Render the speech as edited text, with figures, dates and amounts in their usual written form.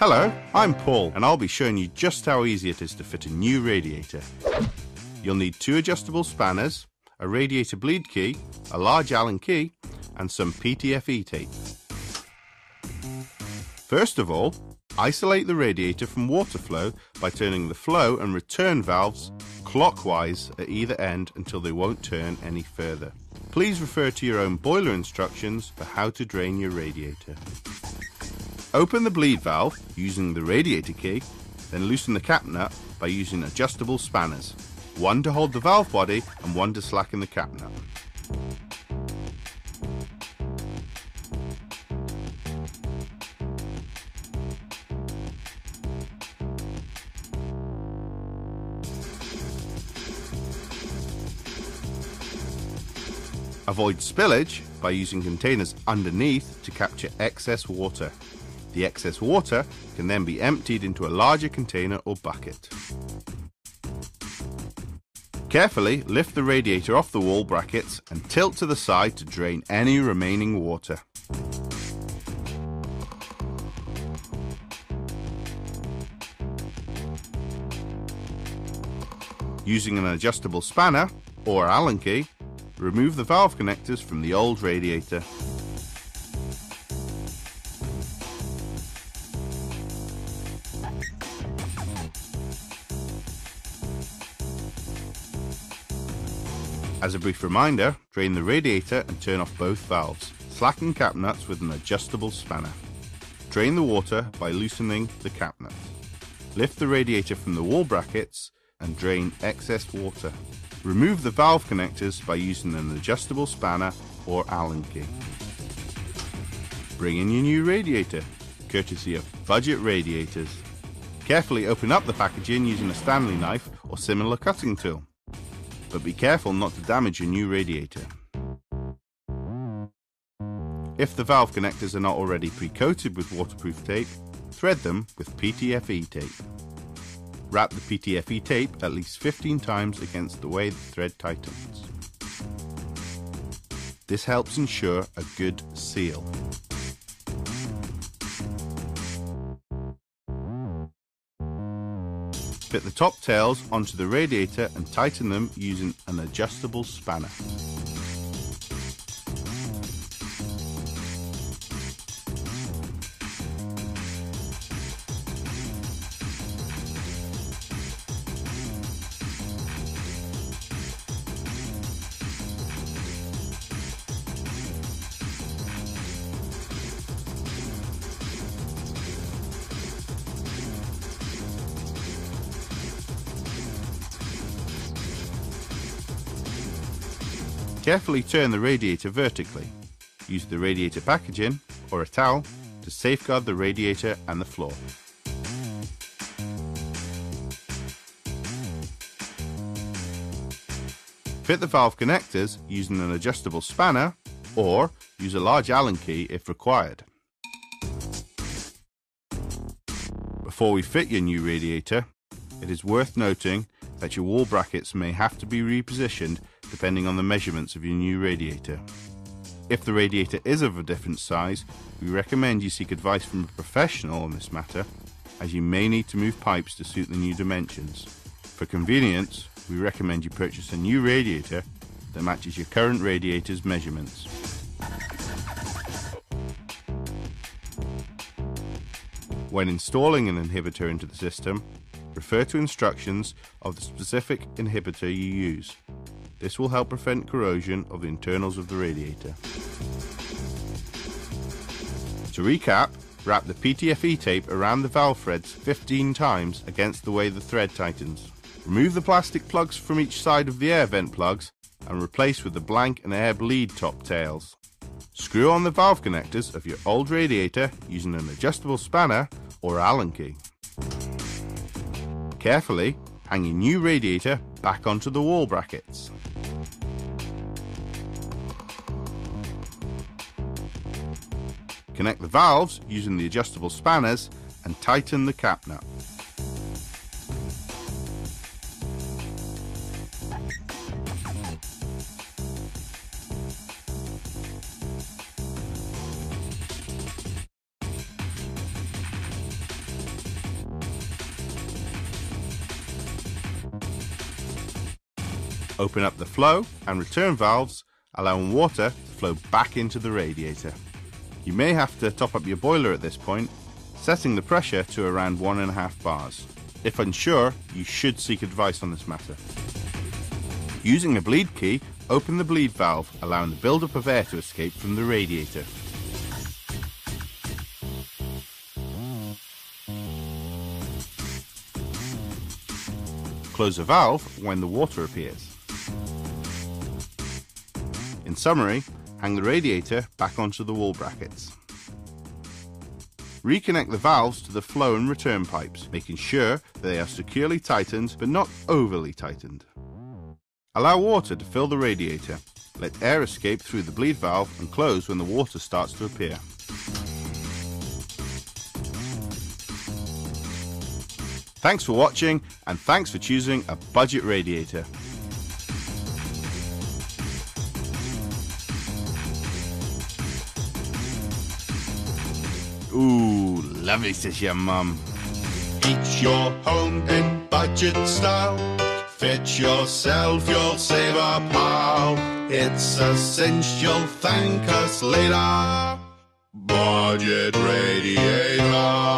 Hello, I'm Paul and I'll be showing you just how easy it is to fit a new radiator. You'll need 2 adjustable spanners, a radiator bleed key, a large Allen key and some PTFE tape. First of all, isolate the radiator from water flow by turning the flow and return valves clockwise at either end until they won't turn any further. Please refer to your own boiler instructions for how to drain your radiator. Open the bleed valve using the radiator key, then loosen the cap nut by using adjustable spanners, one to hold the valve body and one to slacken the cap nut. Avoid spillage by using containers underneath to capture excess water. The excess water can then be emptied into a larger container or bucket. Carefully lift the radiator off the wall brackets and tilt to the side to drain any remaining water. Using an adjustable spanner or Allen key, remove the valve connectors from the old radiator. As a brief reminder, drain the radiator and turn off both valves. Slacken cap nuts with an adjustable spanner. Drain the water by loosening the cap nuts. Lift the radiator from the wall brackets and drain excess water. Remove the valve connectors by using an adjustable spanner or Allen key. Bring in your new radiator, courtesy of Budget Radiators. Carefully open up the packaging using a Stanley knife or similar cutting tool. But be careful not to damage your new radiator. If the valve connectors are not already pre-coated with waterproof tape, thread them with PTFE tape. Wrap the PTFE tape at least 15 times against the way the thread tightens. This helps ensure a good seal. Fit the top tails onto the radiator and tighten them using an adjustable spanner. Carefully turn the radiator vertically. Use the radiator packaging or a towel to safeguard the radiator and the floor. Fit the valve connectors using an adjustable spanner or use a large Allen key if required. Before we fit your new radiator, it is worth noting that your wall brackets may have to be repositioned depending on the measurements of your new radiator. If the radiator is of a different size, we recommend you seek advice from a professional on this matter, as you may need to move pipes to suit the new dimensions. For convenience, we recommend you purchase a new radiator that matches your current radiator's measurements. When installing an inhibitor into the system, refer to instructions of the specific inhibitor you use. This will help prevent corrosion of the internals of the radiator. To recap, wrap the PTFE tape around the valve threads 15 times against the way the thread tightens. Remove the plastic plugs from each side of the air vent plugs and replace with the blank and air bleed top tails. Screw on the valve connectors of your old radiator using an adjustable spanner or Allen key. Carefully hang your new radiator back onto the wall brackets. Connect the valves using the adjustable spanners and tighten the cap nut. Open up the flow and return valves, allowing water to flow back into the radiator. You may have to top up your boiler at this point, setting the pressure to around 1.5 bars. If unsure, you should seek advice on this matter. Using a bleed key, open the bleed valve, allowing the buildup of air to escape from the radiator. Close the valve when the water appears. In summary, hang the radiator back onto the wall brackets. Reconnect the valves to the flow and return pipes, making sure that they are securely tightened but not overly tightened. Allow water to fill the radiator. Let air escape through the bleed valve and close when the water starts to appear. Thanks for watching, and thanks for choosing a budget radiator. Ooh, lovely, says your mum. Heat your home in budget style. Fit yourself, you'll save a pile. It's a cinch, you'll thank us later. Budget radiator.